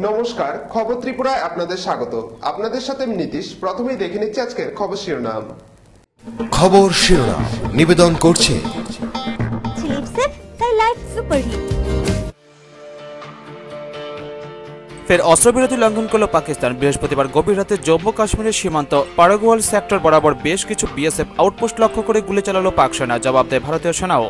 নমস্কার, খবর ত্রিপুরায় আপনাদের স্বাগত। আপনাদের সাথে আমি নীতিশ। প্রথমেই দেখে নিচ্ছি আজকের খবর শিরোনাম। খবর শিরোনাম নিবেদন করছে ফের অস্ত্রবিরতি লঙ্ঘন করল পাকিস্তান। বৃহস্পতিবার গভীর রাতে জম্মু কাশ্মীরের সীমান্ত পারগোয়াল সেক্টর বরাবর বেশ কিছু বিএসএফ আউটপোস্ট লক্ষ্য করে গুলি চালালো পাক সেনা। জবাব দেয় ভারতীয় সেনাও।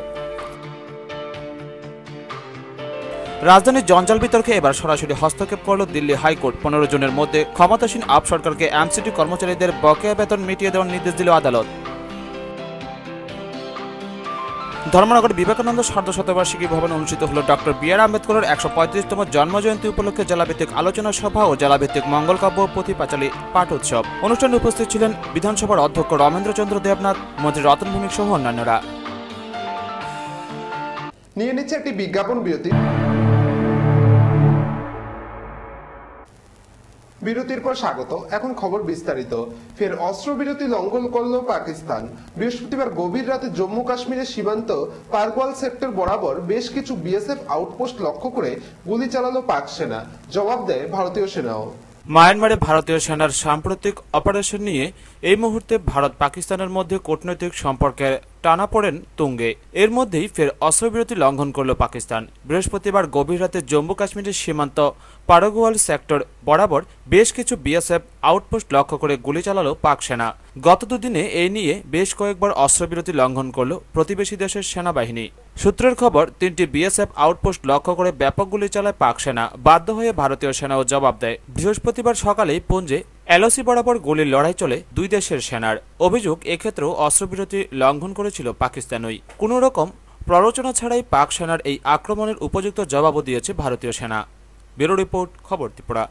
রাজধানীর জঞ্জাল বিতর্কে এবার সরাসরি হস্তক্ষেপ করল দিল্লি হাইকোর্ট। 15 জনের মধ্যে ক্ষমতাসীন আপ সরকারকে এমসিডি কর্মচারীদের বকেয়া বেতন মিটিয়ে দেওয়ার নির্দেশ দিল আদালত। ধর্মনগর বিবেকানন্দ সার্ধশতবার্ষিকী ভবনে অনুষ্ঠিত হল ডক্টর বি.আর. আম্বেদকরের 135তম জন্মজয়ন্তী উপলক্ষে জেলাভিত্তিক আলোচনা সভা ও জেলাভিত্তিক মঙ্গলকাব্য পুঁথি পাঁচালী পাঠ উৎসব। অনুষ্ঠানে উপস্থিত ছিলেন বিধানসভার অধ্যক্ষ রমেন্দ্রচন্দ্র দেবনাথ, মন্ত্রী রতন ভৌমিক সহ অন্যান্যরা। নিয়ে নিচ্ছে একটি বিজ্ঞাপন বিরতি। বিরতির পর স্বাগত। এখন খবর বিস্তারিত। ফের অস্ত্রবিরতি লঙ্ঘন করল পাকিস্তান। বৃহস্পতিবার গভীর রাতে জম্মু কাশ্মীরের সীমান্ত পারগোয়াল সেক্টর বরাবর বেশ কিছু বিএসএফ আউটপোস্ট লক্ষ্য করে গুলি চালালো পাক সেনা। জবাব দেয় ভারতীয় সেনাও। মায়ানমারে ভারতীয় সেনার সাম্প্রতিক অপারেশন নিয়ে এই মুহূর্তে ভারত পাকিস্তানের মধ্যে কূটনৈতিক সম্পর্কের টানাপোড়েন তুঙ্গে। এর মধ্যেই ফের অস্ত্রবিরতি লঙ্ঘন করল পাকিস্তান। বৃহস্পতিবার গভীর রাতে জম্মু কাশ্মীরের সীমান্ত পারগোয়াল সেক্টর বরাবর বেশ কিছু বিএসএফ আউটপোস্ট লক্ষ্য করে গুলি চালালো পাক সেনা। গত দুদিনে এই নিয়ে বেশ কয়েকবার অস্ত্রবিরতি লঙ্ঘন করল প্রতিবেশী দেশের সেনাবাহিনী। সূত্রের খবর, 3টি বিএসএফ আউটপোস্ট লক্ষ্য করে ব্যাপক গুলি চালায় পাক সেনা। বাধ্য হয়ে ভারতীয় সেনাও জবাব দেয়। বৃহস্পতিবার সকালেই পুঞ্জে এলওসি বরাবর গুলির লড়াই চলে দুই দেশের সেনার। অভিযোগ, এক্ষেত্রেও অস্ত্রবিরতি লঙ্ঘন করেছিল পাকিস্তানই। কোনো রকম প্ররোচনা ছাড়াই পাক সেনার এই আক্রমণের উপযুক্ত জবাবও দিয়েছে ভারতীয় সেনা। ব্যুরো রিপোর্ট, খবর ত্রিপুরা।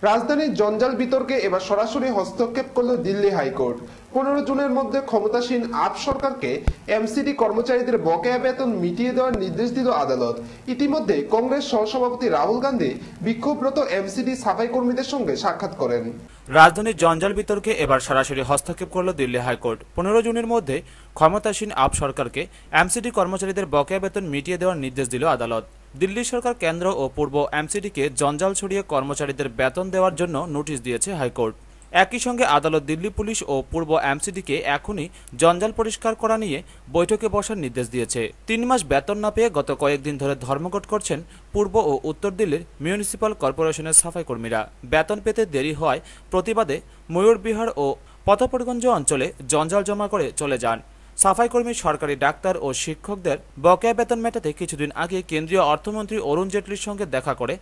রাজধানীর জঞ্জাল বিতর্কে এবার সরাসরি হস্তক্ষেপ করল দিল্লি হাইকোর্ট। 15 জনের মধ্যে ক্ষমতাসীন আপ সরকারকে এমসিডি কর্মচারীদের বকেয়া বেতন মিটিয়ে দেওয়ার নির্দেশ দিল আদালত। ইতিমধ্যে কংগ্রেস সহসভাপতি রাহুল গান্ধী বিক্ষোভরত এমসিডি সাফাই কর্মীদের সঙ্গে সাক্ষাৎ করেন। রাজধানীর জঞ্জাল বিতর্কে এবার সরাসরি হস্তক্ষেপ করল দিল্লি হাইকোর্ট। 15 জনের মধ্যে ক্ষমতাসীন আপ সরকারকে এমসিডি কর্মচারীদের বকেয়া বেতন মিটিয়ে দেওয়ার নির্দেশ দিল আদালত। দিল্লি সরকার কেন্দ্র ও পূর্ব এমসিডিকে জঞ্জাল ছড়িয়ে কর্মচারীদের বেতন দেওয়ার জন্য নোটিশ দিয়েছে হাইকোর্ট। একই সঙ্গে আদালত দিল্লি পুলিশ ও পূর্ব এমসিডিকে এখনই জঞ্জাল পরিষ্কার করা নিয়ে বৈঠকে বসার নির্দেশ দিয়েছে। 3 মাস বেতন না পেয়ে গত কয়েকদিন ধরে ধর্মঘট করছেন পূর্ব ও উত্তর দিল্লির মিউনিসিপাল কর্পোরেশনের সাফাই কর্মীরা। বেতন পেতে দেরি হওয়ায় প্রতিবাদে ময়ূরবিহার ও পথপরগঞ্জ অঞ্চলে জঞ্জাল জমা করে চলে যান। সাফাই কর্মী, সরকারি ডাক্তার ও শিক্ষকদের বকেয়া বেতন মেটাতে কিছুদিন আগে কেন্দ্রীয় অর্থমন্ত্রী অরুণ জেটলির সঙ্গে দেখা করে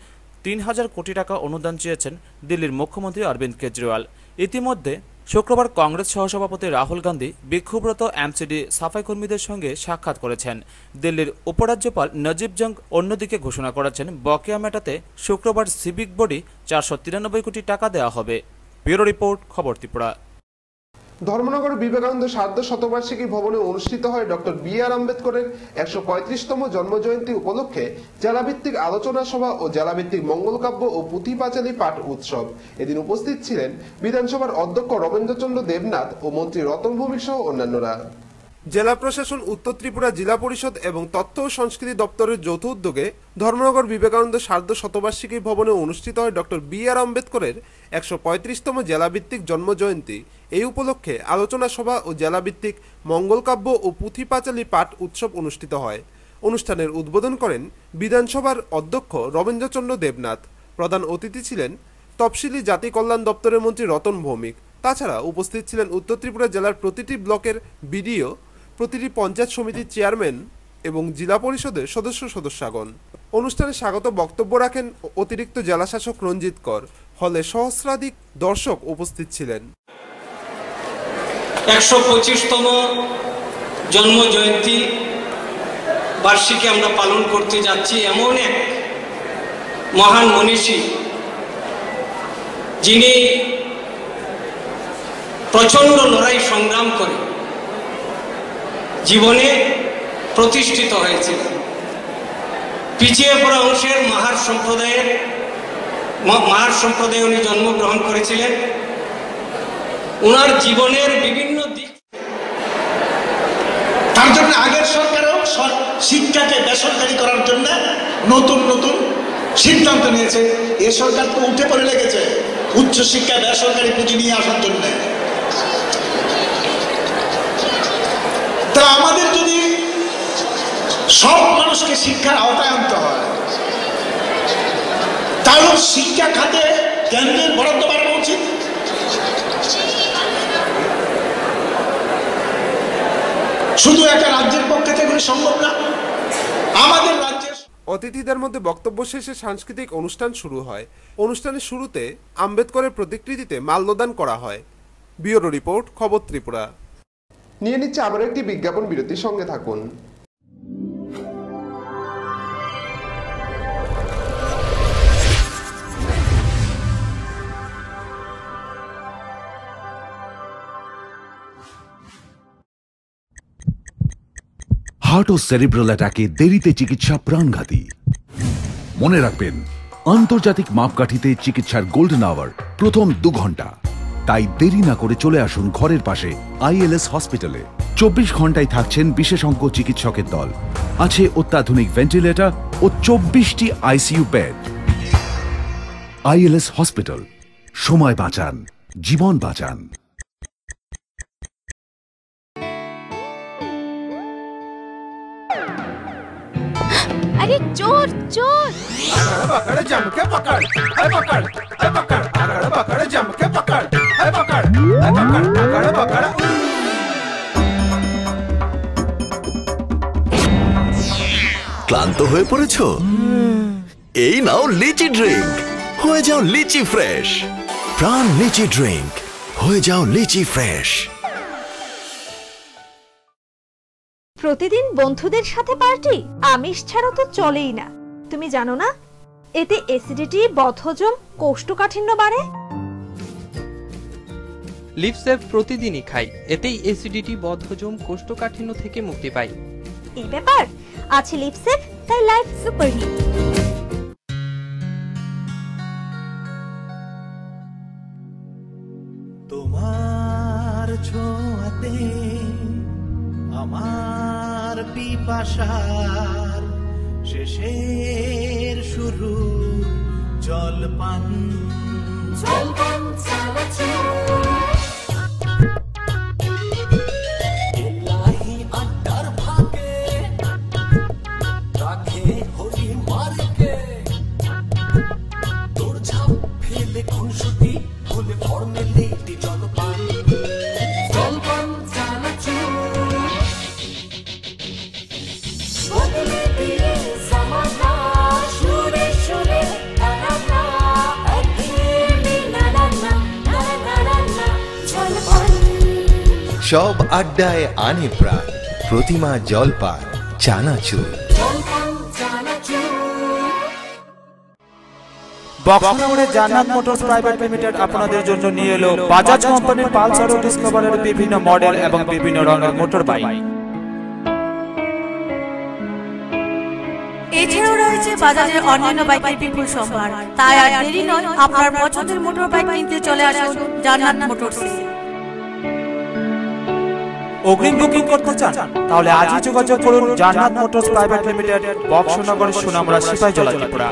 3000 কোটি টাকা অনুদান চেয়েছেন দিল্লির মুখ্যমন্ত্রী অরবিন্দ কেজরিওয়াল। ইতিমধ্যে শুক্রবার কংগ্রেস সহসভাপতি রাহুল গান্ধী বিক্ষোভরত এমসিডি সাফাই কর্মীদের সঙ্গে সাক্ষাৎ করেছেন। দিল্লির উপরাজ্যপাল নজিব জং অন্যদিকে ঘোষণা করেছেন, বকেয়া মেটাতে শুক্রবার সিভিক বডি 493 কোটি টাকা দেওয়া হবে। ব্যুরো রিপোর্ট, খবর ত্রিপুরা। ধর্মনগর বিবেকানন্দ সার্ধশতবার্ষিকী ভবনে অনুষ্ঠিত হয় ডক্টর বি.আর. আম্বেদকরের 135তম জন্মজয়ন্তী উপলক্ষে জেলাভিত্তিক আলোচনা সভা ও জেলাভিত্তিক মঙ্গলকাব্য ও পুঁথি পাঁচালী পাঠ উৎসব। এদিন উপস্থিত ছিলেন বিধানসভার অধ্যক্ষ রমেন্দ্রচন্দ্র দেবনাথ ও মন্ত্রী রতন ভৌমিক সহ অন্যান্যরা। জেলা প্রশাসন, উত্তর ত্রিপুরা জেলা পরিষদ এবং তথ্য ও সংস্কৃতি দপ্তরের যৌথ উদ্যোগে ধর্মনগর বিবেকানন্দ সার্ধশতবার্ষিকী ভবনে অনুষ্ঠিত হয় ডক্টর বি.আর. আম্বেদকরের 135তম জেলাভিত্তিক জন্মজয়ন্তী। এই উপলক্ষে আলোচনা সভা ও জেলাভিত্তিক মঙ্গলকাব্য ও পুঁথি পাঁচালী পাঠ উৎসব অনুষ্ঠিত হয়। অনুষ্ঠানের উদ্বোধন করেন বিধানসভার অধ্যক্ষ রমেন্দ্রচন্দ্র দেবনাথ। প্রধান অতিথি ছিলেন তফসিলি জাতি কল্যাণ দপ্তরের মন্ত্রী রতন ভৌমিক। তাছাড়া উপস্থিত ছিলেন উত্তর ত্রিপুরা জেলার প্রতিটি ব্লকের বিডিও, প্রতিটি পঞ্চায়েত সমিতির চেয়ারম্যান এবং জেলা পরিষদের সদস্যগণ। অনুষ্ঠানে স্বাগত বক্তব্য রাখেন অতিরিক্ত জেলাশাসক রঞ্জিত কর। হলে সহস্রাধিক দর্শক উপস্থিত ছিলেন। 125তম জন্ম জয়ন্তী বার্ষিকী আমরা পালন করতে যাচ্ছি। এমন এক মহান মনীষী যিনি প্রচন্ড লড়াই সংগ্রাম করে জীবনে প্রতিষ্ঠিত হয়েছিলেন। পিছিয়ে পড়া অংশের মাহার সম্প্রদায়ে উনি জন্মগ্রহণ করেছিলেন। ওনার জীবনের বিভিন্ন দিক, তার জন্য আগের সরকারও শিক্ষাকে বেসরকারি করার জন্য নতুন নতুন সিদ্ধান্ত নিয়েছে। এ সরকার তো উঠে পড়ে লেগেছে উচ্চশিক্ষায় বেসরকারি পুঁজি নিয়ে আসার জন্য। তা আমাদের যদি সব মানুষকে শিক্ষার আওতায় আনতে হয়, তাহলে শিক্ষা খাতে কেন্দ্রের বরাদ্দ বাড়ানো উচিত। শুধু একটা রাজ্যের পক্ষে থেকে সম্ভব না। আমাদের রাজ্যের অতিথিদের মধ্যে বক্তব্য শেষে সাংস্কৃতিক অনুষ্ঠান শুরু হয়। অনুষ্ঠানের শুরুতে আম্বেদকরের প্রতিকৃতিতে মাল্যদান করা হয়। ব্যুরো রিপোর্ট, খবর ত্রিপুরা। নিয়ে নিচ্ছে আবার একটি বিজ্ঞাপন বিরতির সঙ্গে থাকুন। হার্ট ও সেরিব্রাল অ্যাটাকে দেরিতে চিকিৎসা প্রাণঘাতী। মনে রাখবেন, আন্তর্জাতিক মাপকাঠিতে চিকিৎসার গোল্ডেন আওয়ার প্রথম 2 ঘন্টা। তাই দেরি না করে চলে আসুন ঘরের পাশে আইএলএস হসপিটালে। 24 ঘন্টায় থাকছেন বিশেষজ্ঞ চিকিৎসকের দল। আছে অত্যাধুনিক ভেন্টিলেটর ও 24টি আইসিইউ বেড। আইএলএস হসপিটাল, সময় বাঁচান, জীবন বাঁচান। अरे चोर चोर पकड़ जम के पकड़, पकड़ पकड़ पकड़ जम के पकड़, पकड़ पकड़ पकड़। ক্লান্ত হয়ে পড়েছো? এই নাও লিচি ড্রিঙ্ক, হয়ে যাও লিচি ফ্রেশ। প্রাণ লিচি ড্রিঙ্ক, হয়ে যাও লিচি ফ্রেশ। প্রতিদিন বন্ধুদের সাথে পার্টি, আমিষ ছাড়া তো চলেই না। তুমি জানো না এতে অ্যাসিডিটি, বদহজম, কোষ্ঠকাঠিন্য বাড়ে। লিপসেভ প্রতিদিনই খাই, এতেই অ্যাসিডিটি, বদহজম, কোষ্ঠকাঠিন্য থেকে মুক্তি পাই। এই ব্যাপার আছে লিপসেভ, তাই লাইফ সুপারহিট। তোমার ছোঁয়াতে আমার পিপাসার শেষের শুরু জলপান। জলপান এলাহি আড্ডার ভাগে রাখে হলি মার্কে তোর ঝাপ ফেলে খুনসুটি ভুলে ফর্মেলিটি। জলপান জলপান চানাচুর সব আড্ডায় আনে প্রাণ, প্রতিমা জলপান চানাচুর। বক্সনগরে জান্নাত মোটরস প্রাইভেট লিমিটেড আপনাদের জন্য নিয়ে এলো বাজাজ কোম্পানির পালসার ও ডিসকভারের বিভিন্ন মডেল এবং বিভিন্ন রঙের মোটর বাইক। এছাড়াও রয়েছে বাজাজের অন্যান্য বাইকের বিপুল সম্ভার। তাই আর দেরি নয়, আপনার পছন্দের মোটর বাইক কিনতে চলে আসুন জান্নাত মোটরসে। অগ্রিম বুকিং করতে চান? তাহলে আজই যোগাযোগ করুন Jannat motors private limited, Boxanagar, Sonamura, Sepahijala, Tripura.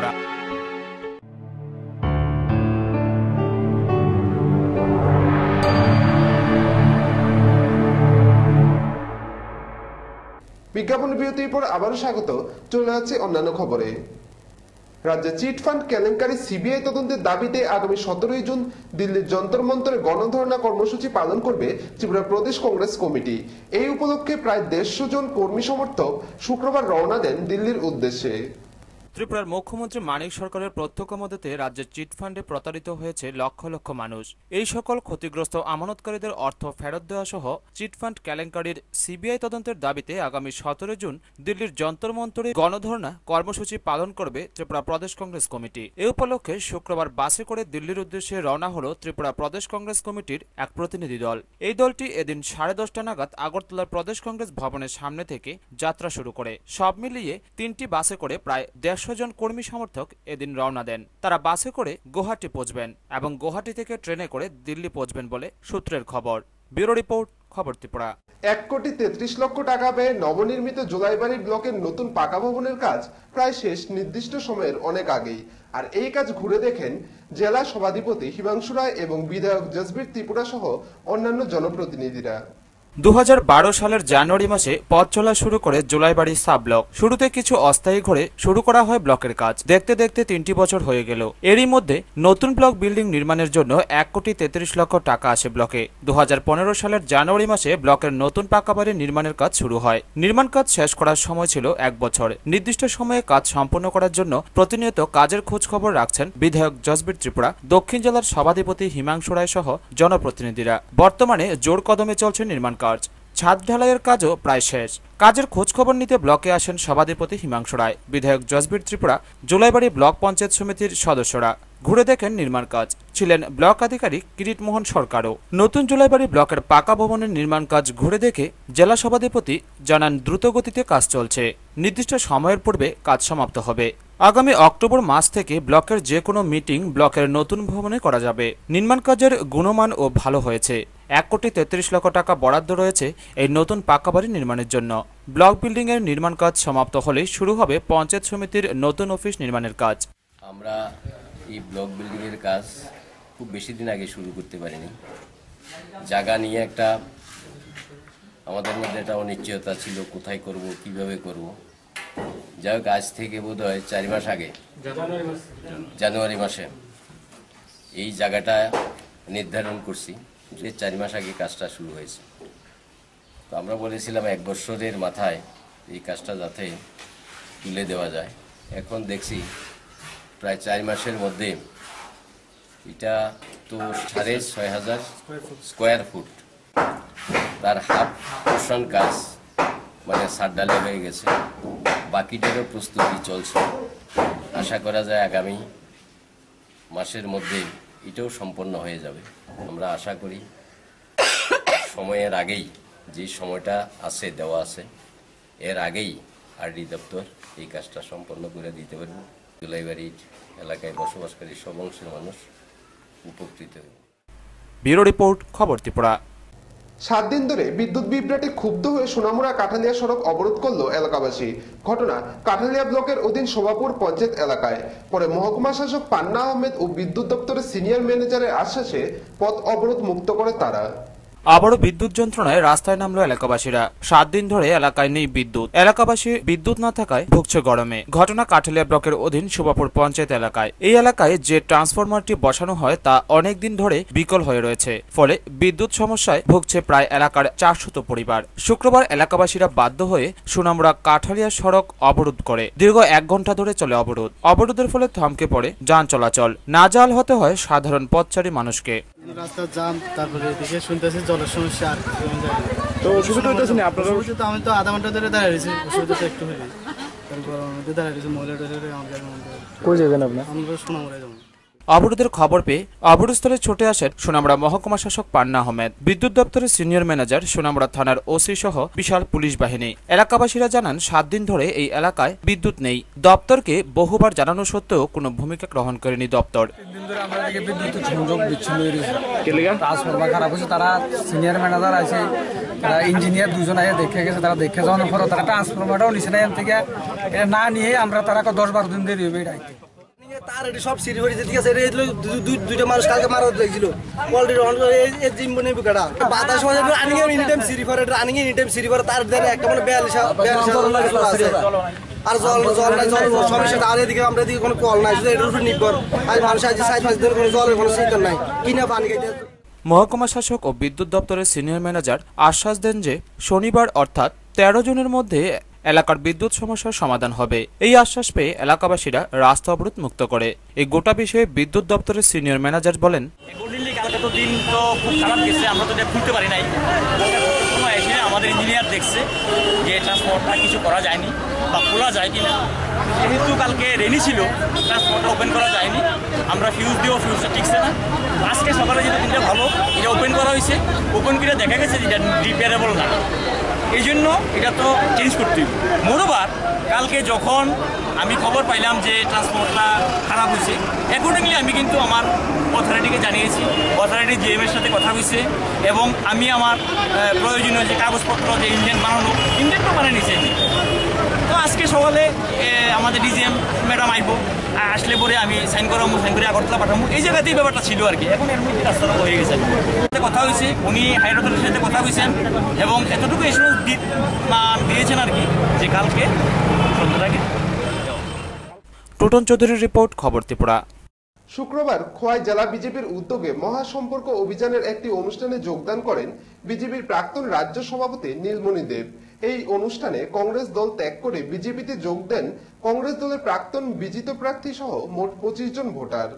বিজ্ঞাপন বিরতির পর আবারও স্বাগত। চলে যাচ্ছে অন্যান্য খবরে। রাজ্যে চিটফান্ড কেলেঙ্কারি সিবিআই তদন্তের দাবিতে আগামী 17 জুন দিল্লির যন্তর মন্তরে গণধর্ণা কর্মসূচি পালন করবে ত্রিপুরা প্রদেশ কংগ্রেস কমিটি। এই উপলক্ষে প্রায় 150 জন কর্মী সমর্থক শুক্রবার রওনা দেন দিল্লির উদ্দেশ্যে। ত্রিপুরার মুখ্যমন্ত্রী মানিক সরকারের প্রত্যক্ষ মদতে রাজ্যের চিটফান্ডে প্রতারিত হয়েছে লক্ষ লক্ষ মানুষ। এই সকল ক্ষতিগ্রস্ত আমানতকারীদের অর্থ ফেরত দেওয়া সহ চিটফান্ড কেলেঙ্কারির সিবিআই তদন্তের দাবিতে আগামী 17 জুন দিল্লির যন্তর মন্তরে গণধর্ণা কর্মসূচি পালন করবে ত্রিপুরা প্রদেশ কংগ্রেস কমিটি। এ উপলক্ষে শুক্রবার বাসে করে দিল্লির উদ্দেশ্যে রওনা হল ত্রিপুরা প্রদেশ কংগ্রেস কমিটির এক প্রতিনিধি দল। এই দলটি এদিন 10:30 নাগাদ আগরতলার প্রদেশ কংগ্রেস ভবনের সামনে থেকে যাত্রা শুরু করে। সব মিলিয়ে 3টি বাসে করে প্রায় 150 জন কর্মী সমর্থক এদিন রওনা দেন। তারা বাসে করে গুয়াহাটি পৌঁছবেন এবং গুয়াহাটি থেকে ট্রেনে করে দিল্লি পৌঁছবেন বলে সূত্রের খবর। ব্যুরো রিপোর্ট, খবর ত্রিপুরা। 1,33,00,000 টাকা ব্যয়ে নবনির্মিত জোলাইবাড়ি ব্লকের নতুন পাকা ভবনের কাজ প্রায় শেষ, নির্দিষ্ট সময়ের অনেক আগেই। আর এই কাজ ঘুরে দেখেন জেলা সভাধিপতি হিমাংশু রায় এবং বিধায়ক জসবীর ত্রিপুরা সহ অন্যান্য জনপ্রতিনিধিরা। 2012 সালের জানুয়ারি মাসে পথ চলা শুরু করে জোলাইবাড়ি সাব ব্লক। শুরুতে কিছু অস্থায়ী ঘরে শুরু করা হয় ব্লকের কাজ। দেখতে দেখতে 3টি বছর হয়ে গেল। এরই মধ্যে নতুন ব্লক বিল্ডিং নির্মাণের জন্য 1,33,00,000 টাকা আসে ব্লকে। 2015 সালের জানুয়ারি মাসে ব্লকের নতুন পাকা বাড়ি নির্মাণের কাজ শুরু হয়। নির্মাণ কাজ শেষ করার সময় ছিল 1 বছর। নির্দিষ্ট সময়ে কাজ সম্পন্ন করার জন্য প্রতিনিয়ত কাজের খোঁজ খবর রাখছেন বিধায়ক জসবীর ত্রিপুরা, দক্ষিণ জেলার সভাধিপতি হিমাংশু রায় সহ জনপ্রতিনিধিরা। বর্তমানে জোর কদমে চলছে নির্মাণ কাজ। ছাদ ঢালাইয়ের কাজও প্রায় শেষ। কাজের খোঁজ খবর নিতে ব্লকে আসেন সভাধিপতি হিমাংশু রায়, বিধায়ক জসবীর ত্রিপুরা, জোলাইবাড়ি ব্লক পঞ্চায়েত সমিতির সদস্যরা। ঘুরে দেখেন নির্মাণ কাজ। ছিলেন ব্লক আধিকারিক কিরিটমোহন সরকারও। নতুন জোলাইবাড়ি ব্লকের পাকা ভবনের নির্মাণ কাজ ঘুরে দেখে জেলা সভাধিপতি জানান, দ্রুত গতিতে কাজ চলছে। নির্দিষ্ট সময়ের পূর্বে কাজ সমাপ্ত হবে। আগামী অক্টোবর মাস থেকে ব্লকের যে কোনো মিটিং ব্লকের নতুন ভবনে করা যাবে। নির্মাণ কাজের গুণমান ও ভালো হয়েছে। 1,33,00,000 টাকা বরাদ্দ রয়েছে এই নতুন পাকা বাড়ি নির্মাণের জন্য। ব্লক বিল্ডিং এর নির্মাণ কাজ সমাপ্ত হলেই শুরু হবে পঞ্চায়েত সমিতির নতুন অফিস নির্মাণের কাজ। আমরা এই ব্লক বিল্ডিং এর কাজ খুব বেশি দিন আগে শুরু করতে পারিনি। জায়গা নিয়ে একটা আমাদের মধ্যে একটা অনিশ্চয়তা ছিল, কোথায় করব, কিভাবে করব। যাই হোক, আজ থেকে বোধ হয় 4 মাস আগে, জানুয়ারি মাসে এই জায়গাটা নির্ধারণ করছি যে 4 মাস আগে কাজটা শুরু হয়েছে। তো আমরা বলেছিলাম 1 বছরের মাথায় এই কাজটা যাতে তুলে দেওয়া যায়। এখন দেখছি প্রায় 4 মাসের মধ্যে এটা তো 6,500 স্কোয়ার ফুট, তার হাফ পোর্শন কাজ মানে ছাদ ঢালাই হয়ে গেছে। বাকিটারও প্রস্তুতি চলছে। আশা করা যায় আগামী মাসের মধ্যে এটাও সম্পন্ন হয়ে যাবে। আমরা আশা করি সময়ের আগেই, যে সময়টা আছে দেওয়া আছে এর আগেই আরডি দপ্তর এই কাজটা সম্পন্ন করে দিতে পারবে। জোলাইবাড়ির এলাকায় বসবাসকারী সব অংশের মানুষ উপকৃত হবে। ব্যুরো রিপোর্ট, খবর ত্রিপুরা। 7 দিন ধরে বিদ্যুৎ বিভ্রাটে ক্ষুব্ধ হয়ে সোনামুড়া কাঠালিয়া সড়ক অবরোধ করল এলাকাবাসী। ঘটনা কাঠালিয়া ব্লকের অধীন শোভাপুর পঞ্চায়েত এলাকায়। পরে মহকুমা শাসক পান্না আহমেদ ও বিদ্যুৎ দপ্তরের সিনিয়র ম্যানেজারের আশ্বাসে পথ অবরোধ মুক্ত করে তারা। আবারও বিদ্যুৎ যন্ত্রণায় রাস্তায় নামলো এলাকাবাসীরা। 7 দিন ধরে এলাকায় নেই বিদ্যুৎ। এলাকাবাসী বিদ্যুৎ না থাকায় ভুগছে গরমে। ঘটনা কাঠালিয়া ব্লকের অধীন শোভাপুর পঞ্চায়েত এলাকায়। এই এলাকায় যে ট্রান্সফরমারটি বসানো হয় তা অনেক দিন ধরে বিকল হয়ে রয়েছে। ফলে বিদ্যুৎ সমস্যায় ভুগছে প্রায় এলাকার 400 পরিবার। শুক্রবার এলাকাবাসীরা বাধ্য হয়ে সোনামুড়া কাঠালিয়া সড়ক অবরোধ করে। দীর্ঘ 1 ঘন্টা ধরে চলে অবরোধ। অবরোধের ফলে থমকে পড়ে যান চলাচল। নাজেহাল হতে হয় সাধারণ পথচারী মানুষকে। রাস্তার জাম, তারপরে এদিকে শুনতেছি জলের সমস্যা। আর তো অসুবিধা হইতেছে না আপনার? অসুবিধা আমি তো আধা ঘন্টা ধরে দাঁড়িয়ে রয়েছি। অসুবিধা তো একটু হয়ে গরমের মধ্যে দাঁড়িয়ে রয়েছি। মহিলা টয়লেটে আমাদের কই যাবেন আপনার? আমরা সোনামুড়ায় যাবো। অবরোধের খবর পেয়ে অবরোধস্থলে ছুটে আসেন সোনামুড়া মহকুমা শাসক পান্না আহমেদ, বিদ্যুৎ দপ্তরের সিনিয়র ম্যানেজার, সোনামুড়া থানার ওসি সহ বিশাল পুলিশ বাহিনী। এলাকাবাসীরা জানান 7 দিন ধরে এই এলাকায় বিদ্যুৎ নেই। দপ্তরকে বহুবার জানানো সত্ত্বেও কোনো ভূমিকা গ্রহণ করেনি দপ্তর। 3 দিন ধরে আমরা এদিকে বিদ্যুৎ সংযোগ বিচ্ছিন্ন হয়ে রয়েছে। ট্রান্সফরমার খারাপ হয়েছে। তারা সিনিয়র ম্যানেজার আছে, তারা ইঞ্জিনিয়ার 2 জন আগে দেখে গেছে। তারা দেখে যাওয়ার পর তারা ট্রান্সফরমারটাও নিচে না থেকে এটা না নিয়ে আমরা তারা 10-12 দিন দেরি হবে এটাই। তার এটি সব সিঁড়ি হয়েছে, ঠিক আছে। দুইটা মানুষ কালকে মারা দেখছিল অলরেডি জিম বনে বুকাটা বাতাস আনিয়ে এনিটাইম সিঁড়ি করে আনিয়ে এনিটাইম সিঁড়ি করে তার দেন একটা মানে 42 আছে। আর জল নাই, জল সমস্যা। আর এদিকে আমরা এদিকে কোনো কল নাই, শুধু এটার উপর নির্ভর। আর মানুষ আজ 7 দিন কোনো জলের কোনো সিস্টেম নাই, কিনা পানি খাইতে। মহকুমা শাসক ও বিদ্যুৎ দপ্তরের সিনিয়র ম্যানেজার আশ্বাস দেন যে শনিবার অর্থাৎ 13 জুনের মধ্যে এলাকার বিদ্যুৎ সমস্যার সমাধান হবে। এই আশ্বাস পেয়ে এলাকাবাসীরা রাস্তা অবরোধ মুক্ত করে। এই গোটা বিষয়ে বিদ্যুৎ দপ্তরের সিনিয়র ম্যানেজার বলেন, কালকে তো দিন তো খুব খারাপ গেছে, আমরা তো এটা খুলতে পারি নাই। এসে আমাদের ইঞ্জিনিয়ার দেখছে যে ট্রান্সপোর্টটা কিছু করা যায়নি বা খোলা যায় কিনা। যেহেতু কালকে রেনি ছিল, ট্রান্সপোর্টটা ওপেন করা যায়নি। আমরা ফিউজ দিয়েও ফিউজটা ঠিকছে না। আজকে সকালে যেটা দিনটা ভালো, এটা ওপেন করা হয়েছে। ওপেন করে দেখা গেছে যেটা রিপেয়ারেবল না। এই জন্য এটা তো চেঞ্জ করতে হবে। মোরওভার কালকে যখন আমি খবর পাইলাম যে ট্রান্সপোর্টটা খারাপ হয়েছে, অ্যাকর্ডিংলি আমি কিন্তু আমার অথরিটিকে জানিয়েছি, অথরিটি জিএমের সাথে কথা হয়েছে এবং আমি আমার প্রয়োজনীয় যে কাগজপত্র, যে ইঞ্জিন বানানো, ইঞ্জিন তো বানিয়ে নিয়েছি। তো আজকে সকালে আমাদের ডিজিএম ম্যাডাম আইব, আসলে পরে আমি সাইন করাবো, সাইন করে আগরতলা পাঠাবো। এই জায়গাতেই ব্যাপারটা ছিল আর কি। এখন এর মধ্যে রাস্তাটা হয়ে গেছে, কথা হয়েছে, উনি হাইর অথরিটির সাথে কথা হয়েছেন এবং এতটুকু এসুরেন্স দিয়েছেন আর কি যে কালকে সন্ধ্যাটাকে। টুটন চৌধুরীর রিপোর্ট, খবর ত্রিপুরা। শুক্রবার খোয়াই জেলা বিজেপির উদ্যোগে মহাসম্পর্ক অভিযানের একটি অনুষ্ঠানে যোগদান করেন বিজেপির প্রাক্তন রাজ্য সভাপতি নীলমণি দেব। এই অনুষ্ঠানে কংগ্রেস দল ত্যাগ করে বিজেপিতে যোগ দেন কংগ্রেস দলের প্রাক্তন বিজিত প্রার্থী সহ মোট 25 জন ভোটার।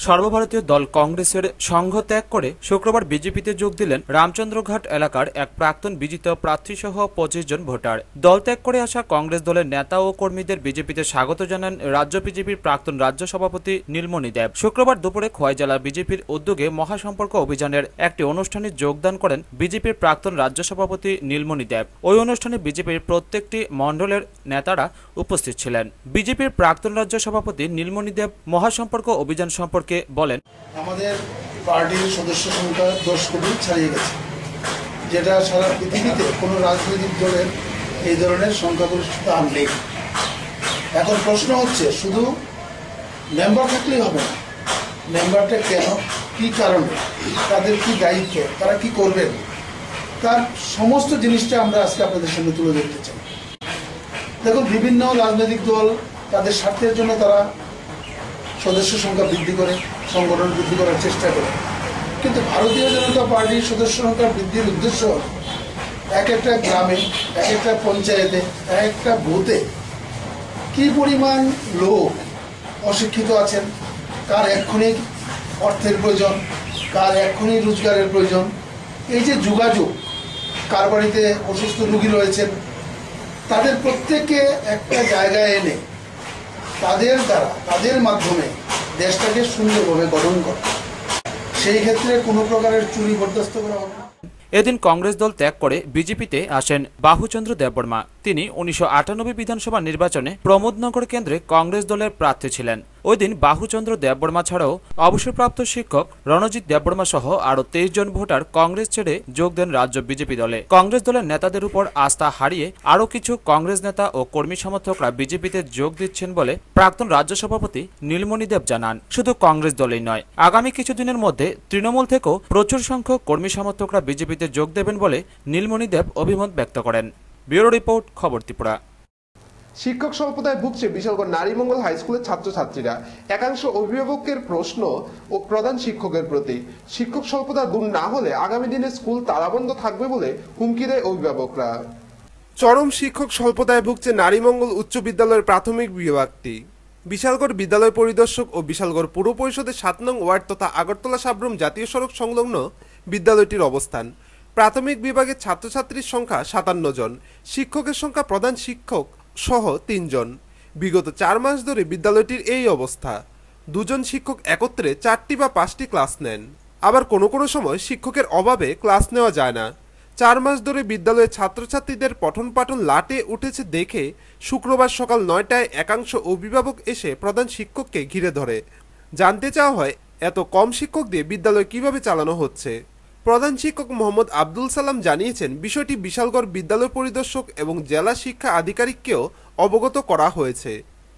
সর্বভারতীয় দল কংগ্রেসের সংঘ ত্যাগ করে শুক্রবার বিজেপিতে যোগ দিলেন রামচন্দ্রঘাট এলাকার এক প্রাক্তন বিজিত প্রার্থী সহ 25 জন ভোটার। দল ত্যাগ করে আসা কংগ্রেস দলের নেতা ও কর্মীদের বিজেপিতে স্বাগত জানান রাজ্য বিজেপির প্রাক্তন রাজ্য সভাপতি নীলমণি দেব। শুক্রবার দুপুরে খোয়াই জেলা বিজেপির উদ্যোগে মহাসম্পর্ক অভিযানের একটি অনুষ্ঠানে যোগদান করেন বিজেপির প্রাক্তন রাজ্য সভাপতি নীলমণি দেব। ওই অনুষ্ঠানে বিজেপির প্রত্যেকটি মণ্ডলের নেতারা উপস্থিত ছিলেন। বিজেপির প্রাক্তন রাজ্য সভাপতি নীলমণি দেব মহাসম্পর্ক অভিযান সম্পর্কে বলেন, আমাদের পার্টির সদস্য সংখ্যা 10 কোটি ছাড়িয়ে গেছে, যেটা সারা পৃথিবীতে কোনো রাজনৈতিক দলের এই ধরনের সংখ্যাগরিষ্ঠতা আর নেই। এখন প্রশ্ন হচ্ছে শুধু মেম্বার থাকলেই হবে না, মেম্বারটা কেন, কি কারণে, তাদের কি দায়িত্ব, তারা কি করবেন, তার সমস্ত জিনিসটা আমরা আজকে আপনাদের সামনে তুলে ধরতে চাই। দেখুন, বিভিন্ন রাজনৈতিক দল তাদের স্বার্থের জন্য তারা সদস্য সংখ্যা বৃদ্ধি করে, সংগঠন বৃদ্ধি করার চেষ্টা করে, কিন্তু ভারতীয় জনতা পার্টির সদস্য সংখ্যা বৃদ্ধির উদ্দেশ্য হল এক একটা গ্রামে, এক একটা পঞ্চায়েতে, এক একটা বুথে কি পরিমাণ লোক অশিক্ষিত আছেন, কার এক্ষুনি অর্থের প্রয়োজন, কার এক্ষুনি রোজগারের প্রয়োজন, এই যে যোগাযোগ, কার বাড়িতে অসুস্থ রোগী রয়েছেন, তাদের প্রত্যেককে একটা জায়গায় এনে তাদের দ্বারা, তাদের মাধ্যমে দেশটাকে সুন্দরভাবে গঠন করে। সেই ক্ষেত্রে কোনো প্রকারের চুরি বরদাস্ত করা হবে না। এদিন কংগ্রেস দল ত্যাগ করে বিজেপিতে আসেন বাহুচন্দ্র দেববর্মা। তিনি 1998 বিধানসভা নির্বাচনে প্রমোদনগর কেন্দ্রে কংগ্রেস দলের প্রার্থী ছিলেন। ওই দিন বাহুচন্দ্র দেববর্মা ছাড়াও অবসরপ্রাপ্ত শিক্ষক রণজিৎ দেববর্মা সহ আরও 23 জন ভোটার কংগ্রেস ছেড়ে যোগ দেন রাজ্য বিজেপি দলে। কংগ্রেস দলের নেতাদের উপর আস্থা হারিয়ে আরও কিছু কংগ্রেস নেতা ও কর্মী সমর্থকরা বিজেপিতে যোগ দিচ্ছেন বলে প্রাক্তন রাজ্য সভাপতি নীলমণি দেব জানান। শুধু কংগ্রেস দলেই নয়, আগামী কিছুদিনের মধ্যে তৃণমূল থেকেও প্রচুর সংখ্যক কর্মী সমর্থকরা বিজেপিতে যোগ দেবেন বলে নীলমণি দেব অভিমত ব্যক্ত করেন। ব্যুরো রিপোর্ট, খবর ত্রিপুরা। শিক্ষক স্বল্পতায় ভুগছে বিশালগড় নারীমঙ্গল হাই স্কুলের ছাত্রছাত্রীরা। একাংশ অভিভাবকের প্রশ্ন ও প্রধান শিক্ষকের প্রতি, শিক্ষক স্বল্পতা দূর না হলে আগামী দিনে স্কুল তালাবন্ধ থাকবে বলে হুমকি দেয় অভিভাবকরা। চরম শিক্ষক স্বল্পতায় ভুগছে নারীমঙ্গল উচ্চ বিদ্যালয়ের প্রাথমিক বিভাগটি। বিশালগড় বিদ্যালয় পরিদর্শক ও বিশালগড় পুর পরিষদের 7 নং ওয়ার্ড তথা আগরতলা সাবরুম জাতীয় সড়ক সংলগ্ন বিদ্যালয়টির অবস্থান। প্রাথমিক বিভাগের ছাত্রছাত্রীর সংখ্যা 57 জন, শিক্ষকের সংখ্যা প্রধান শিক্ষক সহ 3 জন। বিগত 4 মাস ধরে বিদ্যালয়টির এই অবস্থা। 2 জন শিক্ষক একত্রে 4টি বা 5টি ক্লাস নেন, আবার কোনো কোনো সময় শিক্ষকের অভাবে ক্লাস নেওয়া যায় না। 4 মাস ধরে বিদ্যালয়ের ছাত্রছাত্রীদের পঠন পাঠন লাটে উঠেছে দেখে শুক্রবার সকাল 9টায় একাংশ অভিভাবক এসে প্রধান শিক্ষককে ঘিরে ধরে। জানতে চাওয়া হয় এত কম শিক্ষক দিয়ে বিদ্যালয় কিভাবে চালানো হচ্ছে। প্রধান শিক্ষক মোহাম্মদ আব্দুল সালাম জানিয়েছেন, বিষয়টি বিশালগড় বিদ্যালয় পরিদর্শক এবং জেলা শিক্ষা আধিকারিককেও অবগত করা হয়েছে,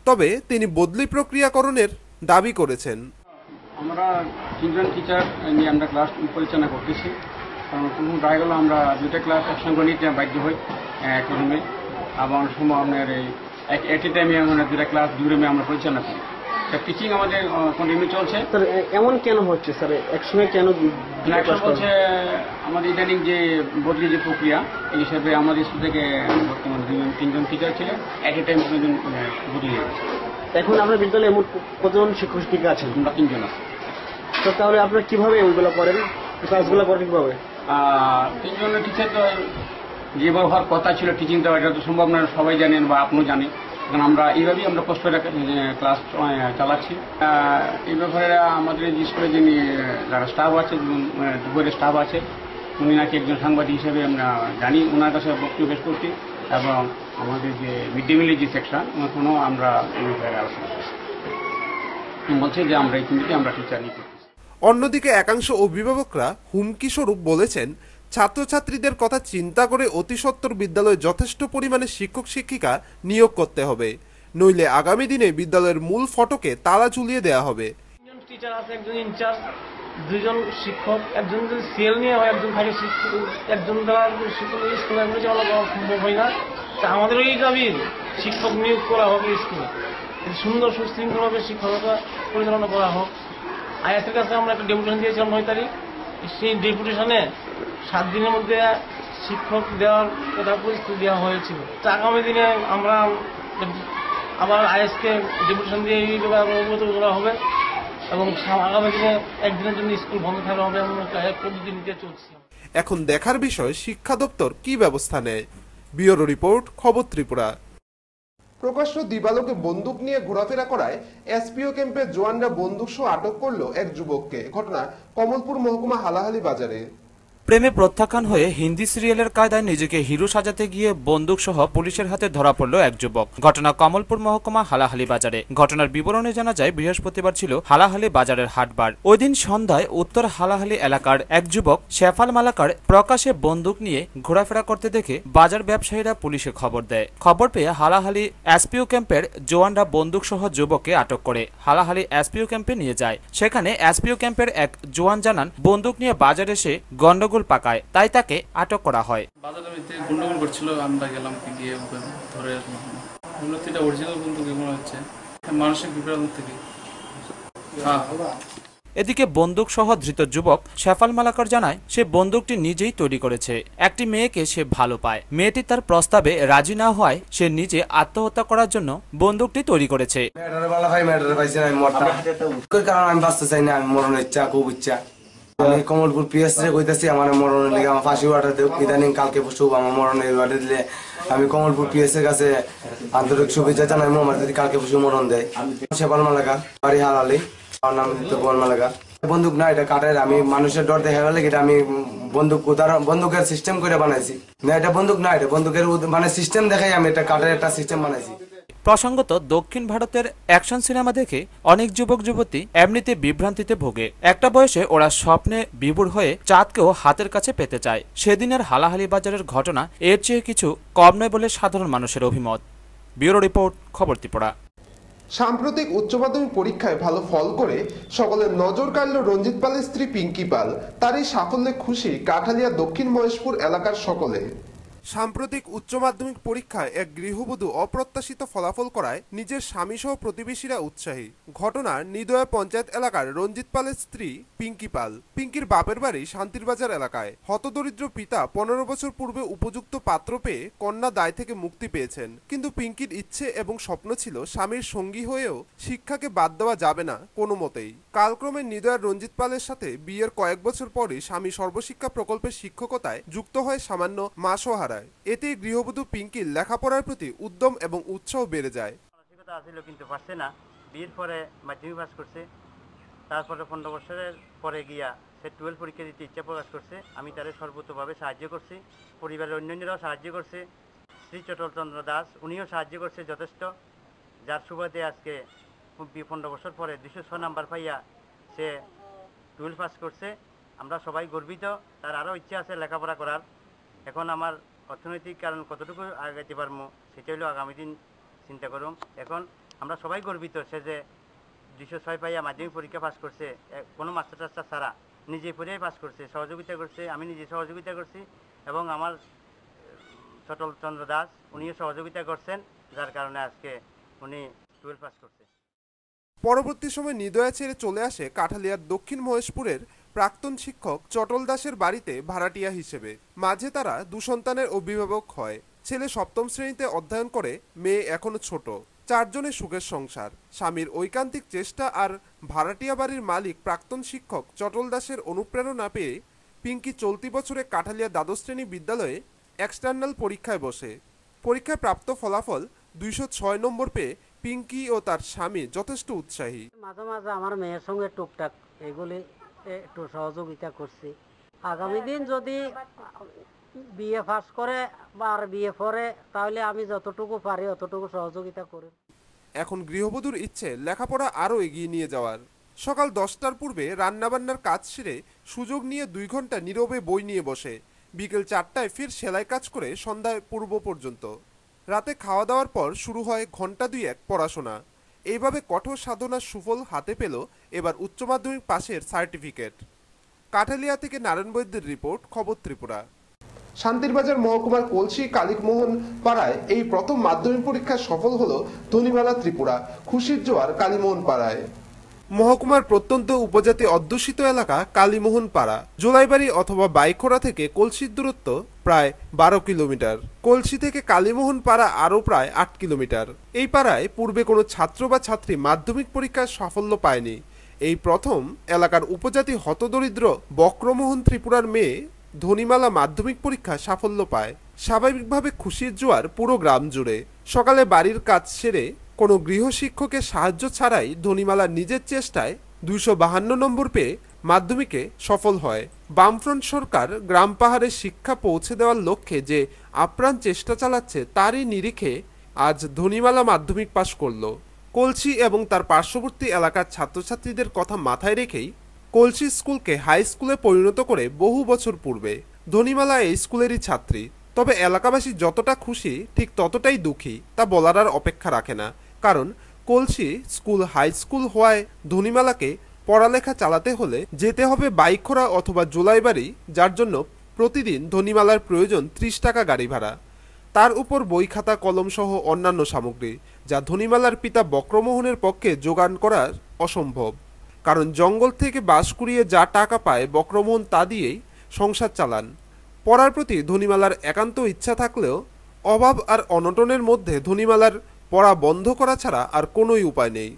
তবে তিনি বদলি প্রক্রিয়াকরণের দাবি করেছেন। আমরা 3 জন টিচার নিয়ে আমরা ক্লাস পরিচালনা করতেছি, কারণ কোনো দেখা গেলো আমরা 2টা ক্লাস একসঙ্গে নিতে বাধ্য হই এক রুমে, আবার অনেক সময় আপনার একই টাইমে আমরা 2টা ক্লাস 2 রুমে আমরা পরিচালনা করি। টিচিং আমাদের কন্টিনিউ চলছে। স্যার এমন কেন হচ্ছে স্যার, একসঙ্গে কেন বলছে? আমাদের ইদানিং যে বদলি যে প্রক্রিয়া, এই হিসাবে আমাদের স্কুল থেকে বর্তমানে 3 জন টিচার ছিলেন, একই টাইম 2 জন বদলি হয়েছে। এখন আপনার বিদ্যালয়ে এমন কতজন শিক্ষক শিক্ষিকা আছেন? আমরা 3 জন আছি। তো তাহলে আপনারা কিভাবে ওইগুলো করেন, ক্লাসগুলো করেন কিভাবে? 3 জনের টিচার তো যেভাবে হওয়ার কথা ছিল টিচিং দেওয়া, এটা তো সম্ভব না, সবাই জানেন বা আপনিও জানেন। কারণ আমরা এইভাবেই আমরা কষ্ট করে ক্লাস চালাচ্ছি। এই ব্যাপারে আমাদের স্কুলে যিনি যারা স্টাফ আছে, দুপুরের স্টাফ আছে, উনি নাকি একজন সাংবাদিক হিসেবে আমরা জানি, ওনার কাছে বক্তব্য পেশ করছি এবং আমাদের যে মিড ডে মিলের যে সেকশন ওখানেও আমরা এই ব্যাপারে আলোচনা করছি। বলছে যে আমরা এই তিনটি আমরা টিচার নিতে। অন্যদিকে একাংশ অভিভাবকরা হুমকি স্বরূপ বলেছেন, ছাত্রছাত্রীদের কথা চিন্তা করে অতি সত্বর বিদ্যালয়ে যথেষ্ট পরিমাণে শিক্ষক শিক্ষিকা নিয়োগ করতে হবে, নইলে আগামী দিনে বিদ্যালয়ের মূল ফটকে তালা ঝুলিয়ে দেওয়া হবে। একজন টিচার আছে, একজন ইনচার্জ, দুজন শিক্ষক, একজন যদি সিএল নিয়ে হয়, একজন থাকে একজন দ্বারা স্কুলে চালানো সম্ভব হয় না। তা আমাদের এই দাবি শিক্ষক নিয়োগ করা হবে স্কুলে, সুন্দর সুশৃঙ্খলভাবে শিক্ষকতা পরিচালনা করা হোক। আয়াতের কাছে আমরা একটা ডেপুটেশন দিয়েছিলাম 9 তারিখ, সেই ডেপুটেশনে 7 দিনের মধ্যে শিক্ষক দেওয়ার কথা প্রস্তুতি দেওয়া হয়েছিল। তা আগামী দিনে আমরা আবার আইএসকে ডেপুটেশন দিয়ে এই ব্যাপারে অবগত করা হবে এবং আগামী দিনে একদিনের জন্য স্কুল বন্ধ থাকা হবে এমন একটা পদ্ধতি নিতে চলছে। এখন দেখার বিষয় শিক্ষা দপ্তর কি ব্যবস্থা নেয়। ব্যুরো রিপোর্ট, খবর ত্রিপুরা। প্রকাশ্য দিবালোকে বন্দুক নিয়ে ঘোরাফেরা করায় এসপিও ক্যাম্পে জওয়ানরা বন্দুক সহ আটক করল এক যুবককে। ঘটনা কমলপুর মহকুমা হালাহালি বাজারে। প্রেমে প্রত্যাখ্যান হয়ে হিন্দি সিরিয়ালের কায়দায় নিজেকে হিরো সাজাতে গিয়ে বন্দুক সহ পুলিশের হাতে ধরা পড়ল এক যুবক। ঘটনা কমলপুর মহকুমা হালাহালি বাজারে। ঘটনার বিবরণে জানা যায়, বৃহস্পতিবার ছিল হালাহালি বাজারের হাটবার। ওই দিন সন্ধ্যায় উত্তর হালাহালি এলাকার এক যুবক শেফাল মালাকার প্রকাশে বন্দুক নিয়ে ঘোরাফেরা করতে দেখে বাজার ব্যবসায়ীরা পুলিশে খবর দেয়। খবর পেয়ে হালাহালি এসপিও ক্যাম্পের জওয়ানরা বন্দুক সহ যুবককে আটক করে হালাহালি এসপিও ক্যাম্পে নিয়ে যায়। সেখানে এসপিও ক্যাম্পের এক জওয়ান জানান, বন্দুক নিয়ে বাজারে এসে গন্ডগোল পাকায়, তাই তাকে আটক করা হয়। বাজারে গন্ডগোল করছিল, আমরা গেলাম গিয়ে ধরে আসলাম। এটা অরিজিনাল বন্দুক মনে হচ্ছে, মানসিক বিভ্রান্ত থেকে। এদিকে বন্দুক সহ ধৃত যুবক শেফাল মালাকার জানায়, সে বন্দুকটি নিজেই তৈরি করেছে। একটি মেয়েকে সে ভালো পায়, মেয়েটি তার প্রস্তাবে রাজি না হওয়ায় সে নিজে আত্মহত্যা করার জন্য বন্দুকটি তৈরি করেছে। আমি কমলপুর পিএস রে কইতাছি আমার মরণের লিগে আমার ফাঁসি অর্ডার দেব, ইদানিং কালকে পরশু আমার মরণের অর্ডার দিলে আমি কমলপুর পিএস এর কাছে আন্তরিক শুভেচ্ছা জানাই। আমার যদি কালকে পরশু মরণ দেয়। শেফাল মালাকা, বাড়ি হালালি, আমার নাম বল মালাকা। বন্দুক না, এটা কাঠের। আমি মানুষের ডর দেখা গেলে এটা আমি বন্দুক উদাহরণ বন্দুকের সিস্টেম করে বানাইছি। না, এটা বন্দুক না, এটা বন্দুকের মানে সিস্টেম দেখাই আমি এটা কাঠের একটা সিস্টেম বানাইছি। প্রসঙ্গত, দক্ষিণ ভারতের অ্যাকশন সিনেমা দেখে অনেক যুবক যুবতী এমনিতে বিভ্রান্তিতে ভোগে। একটা বয়সে ওরা স্বপ্নে বিভোর হয়ে চাঁদকেও হাতের কাছে পেতে চায়। সেদিনের হালাহালি বাজারের ঘটনা এর চেয়ে কিছু কম নয় বলে সাধারণ মানুষের অভিমত। ব্যুরো রিপোর্ট, খবর ত্রিপুরা। সাম্প্রতিক উচ্চ মাধ্যমিক পরীক্ষায় ভালো ফল করে সকলের নজর কাড়ল রঞ্জিত পালের স্ত্রী পিঙ্কি পাল। তার এই সাফল্যে খুশি কাঠালিয়া দক্ষিণ মহেশপুর এলাকার সকলে। সাম্প্রতিক উচ্চ মাধ্যমিক পরীক্ষায় এক গৃহবধূ অপ্রত্যাশিত ফলাফল করায় নিজের স্বামী সহ প্রতিবেশীরা উৎসাহী। ঘটনার নিদয়া পঞ্চায়েত এলাকার রঞ্জিত পালের স্ত্রী পিঙ্কি পাল। পিঙ্কির বাপের বাড়ি শান্তিরবাজার এলাকায়। হতদরিদ্র পিতা 15 বছর পূর্বে উপযুক্ত পাত্র পেয়ে কন্যা দায় থেকে মুক্তি পেয়েছেন, কিন্তু পিঙ্কির ইচ্ছে এবং স্বপ্ন ছিল স্বামীর সঙ্গী হয়েও শিক্ষাকে বাদ দেওয়া যাবে না কোনো মতেই। কালক্রমে নিদয়ার রঞ্জিত পালের সাথে বিয়ের কয়েক বছর পরে স্বামী সর্বশিক্ষা প্রকল্পের শিক্ষকতায় যুক্ত হয় সামান্য মাসও হারায়। এতে গৃহবধূ পিঙ্কির লেখাপড়ার প্রতি উদ্যম এবং উৎসাহ বেড়ে যায়। কিন্তু পারছে না, বিয়ের পরে মাধ্যমিক পাস করছে, তারপরে 15 বছরের পরে গিয়া সে 12 পরীক্ষা দিতে ইচ্ছা প্রকাশ করছে। আমি তারে সর্বোচ্চভাবে সাহায্য করছি, পরিবারের অন্যান্যরাও সাহায্য করছে। শ্রী চটল চন্দ্র দাস উনিও সাহায্য করছে যথেষ্ট, যার সুবাদে আজকে 15 বছর পরে 206 নাম্বার পাইয়া সে 12 পাস করছে। আমরা সবাই গর্বিত। তার আরও ইচ্ছা আছে লেখাপড়া করার। এখন আমার অর্থনৈতিক কারণ কতটুকু আগাইতে পারবো সেটা হলো আগামী দিন চিন্তা করুন। এখন আমরা সবাই গর্বিত সে যে 206 পাইয়া মাধ্যমিক পরীক্ষা পাস করছে, কোনো মাস্টার টাস্টার ছাড়া নিজে পড়েই পাস করছে, সহযোগিতা করছে, আমি নিজে সহযোগিতা করছি এবং আমার চটল চন্দ্র দাস উনিও সহযোগিতা করছেন, যার কারণে আজকে উনি 12 পাস করছে। পরবর্তী সময় নিদয়া ছেড়ে চলে আসে কাঠালিয়ার দক্ষিণ মহেশপুরের প্রাক্তন শিক্ষক চটল দাসের বাড়িতে ভাড়াটিয়া হিসেবে। মাঝে তারা 2 সন্তানের অভিভাবক হয়। ছেলে 7ম শ্রেণীতে অধ্যয়ন করে, মেয়ে এখনো ছোট। 4 জনের সুখের সংসার। স্বামীর ঐকান্তিক চেষ্টা আর ভাড়াটিয়া বাড়ির মালিক প্রাক্তন শিক্ষক চটল দাসের অনুপ্রেরণা পেয়ে পিঙ্কি চলতি বছরে কাঠালিয়া দ্বাদশ শ্রেণী বিদ্যালয়ে এক্সটার্নাল পরীক্ষায় বসে। পরীক্ষায় প্রাপ্ত ফলাফল 206 নম্বর পেয়ে পিঙ্কি ও তার স্বামী যথেষ্ট উৎসাহী। মাঝে মাঝে আমার মেয়ের সঙ্গে টুকটাক এগুলি একটু সহযোগিতা করছি। আগামী দিন যদি বিএ পাস করে বা আর বিএ পড়ে তাহলে আমি যতটুকু পারি অতটুকু সহযোগিতা করি। এখন গৃহবধূর ইচ্ছে লেখাপড়া আরও এগিয়ে নিয়ে যাওয়ার। সকাল 10টার পূর্বে রান্নাবান্নার কাজ সেরে সুযোগ নিয়ে 2 ঘন্টা নীরবে বই নিয়ে বসে বিকেল 4টায় ফের সেলাই কাজ করে সন্ধ্যায় পূর্ব পর্যন্ত। রাতে খাওয়া দাওয়ার পর শুরু হয় ঘন্টা 2-1 পড়াশোনা। এইভাবে কঠোর সাধনার সুফল হাতে পেল এবার উচ্চ মাধ্যমিক পাশের সার্টিফিকেট। কাঠালিয়া থেকে নারায়ণ বৈদ্যের রিপোর্ট, খবর ত্রিপুরা। শান্তিরবাজার মহকুমার কলসি কালিকমোহন পাড়ায় এই প্রথম মাধ্যমিক পরীক্ষা সফল হলো ধনীমালা ত্রিপুরা। খুশির জোয়ার কালীমোহন পাড়ায়। মহকুমার প্রত্যন্ত উপজাতি অধ্যুষিত এলাকা কালীমোহন পাড়া। জোলাইবাড়ি অথবা বাইখোড়া থেকে কলসির দূরত্ব প্রায় 12 কিলোমিটার। কলসি থেকে কালীমোহন পাড়া আরও প্রায় 8 কিলোমিটার। এই পাড়ায় পূর্বে কোনো ছাত্র বা ছাত্রী মাধ্যমিক পরীক্ষায় সাফল্য পায়নি। এই প্রথম এলাকার উপজাতি হতদরিদ্র বক্রমোহন ত্রিপুরার মেয়ে ধনীমালা মাধ্যমিক পরীক্ষা সাফল্য পায়। স্বাভাবিকভাবে খুশির জোয়ার পুরো গ্রাম জুড়ে। সকালে বাড়ির কাজ সেরে কোনো গৃহশিক্ষকের সাহায্য ছাড়াই ধনীমালা নিজের চেষ্টায় 252 নম্বর পেয়ে মাধ্যমিকে সফল হয়। বামফ্রন্ট সরকার গ্রাম পাহাড়ে শিক্ষা পৌঁছে দেওয়ার লক্ষ্যে যে আপ্রাণ চেষ্টা চালাচ্ছে তারই নিরিখে আজ ধনীমালা মাধ্যমিক পাশ করল। কলসি এবং তার পার্শ্ববর্তী এলাকার ছাত্রছাত্রীদের কথা মাথায় রেখেই কলসি স্কুলকে হাই স্কুলে পরিণত করে বহু বছর পূর্বে। ধনীমালা এই স্কুলেরই ছাত্রী। তবে এলাকাবাসী যতটা খুশি ঠিক ততটাই দুঃখী তা বলার আর অপেক্ষা রাখে না। কারণ কলসি স্কুল হাই স্কুল হওয়ায় ধনীমালাকে পড়ালেখা চালাতে হলে যেতে হবে বাইখোড়া অথবা জোলাইবাড়ি, যার জন্য প্রতিদিন ধনীমালার প্রয়োজন 30 টাকা গাড়ি ভাড়া। তার উপর বই খাতা কলম সহ অন্যান্য সামগ্রী, যা ধনীমালার পিতা বক্রমোহনের পক্ষে জোগান করার অসম্ভব। কারণ জঙ্গল থেকে বাঁশ কুড়িয়ে যা টাকা পায় বক্রমোহন তা দিয়েই সংসার চালান। পড়ার প্রতি ধনীমালার একান্ত ইচ্ছা থাকলেও অভাব আর অনটনের মধ্যে ধনীমালার পড়া বন্ধ করা ছাড়া আর কোনোই উপায় নেই।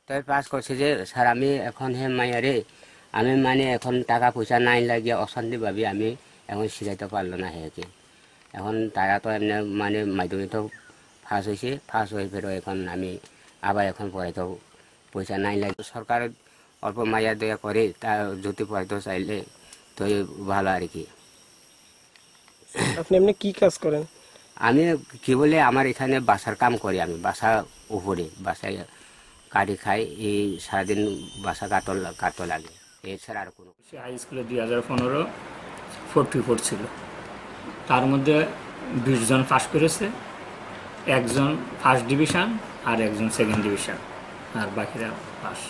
তাই পাস করছে যে স্যার আমি এখন মাইয়ারে আমি মানে এখন টাকা পয়সা নাই লাগিয়ে অশান্তি ভাবি আমি এখন শিখাইতে পারলো না হেকে। এখন তারা তো এমনি মানে মাধ্যমিক তো ফার্স্ট হয়েছে, ফার্স্ট হয়ে ফেরো এখন আমি আবার এখন পড়াইতে পয়সা নাই লাগে। সরকার অল্প মাইয়া দয়া করে তা যদি পড়াইতে চাইলে তো ভালো আর কি। আপনি এমনি কি কাজ করেন? আমি কি বলে আমার এখানে বাসার কাম করি, আমি বাসা উপরে বাসায় কাটি খাই। এই সারাদিন বাসা কাটো লাগে, এছাড়া আর কোনো। হাই স্কুলে 2015 44 ছিল, তার মধ্যে 20 জন পাস করেছে, একজন ফার্স্ট ডিভিশন আর একজন সেকেন্ড ডিভিশন, আর বাকিরা পাস।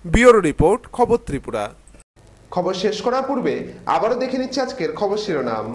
ব্যুরো রিপোর্ট, খবর ত্রিপুরা। খবর শেষ করার পূর্বে আবারও দেখে নিচ্ছে আজকের খবর শিরোনাম।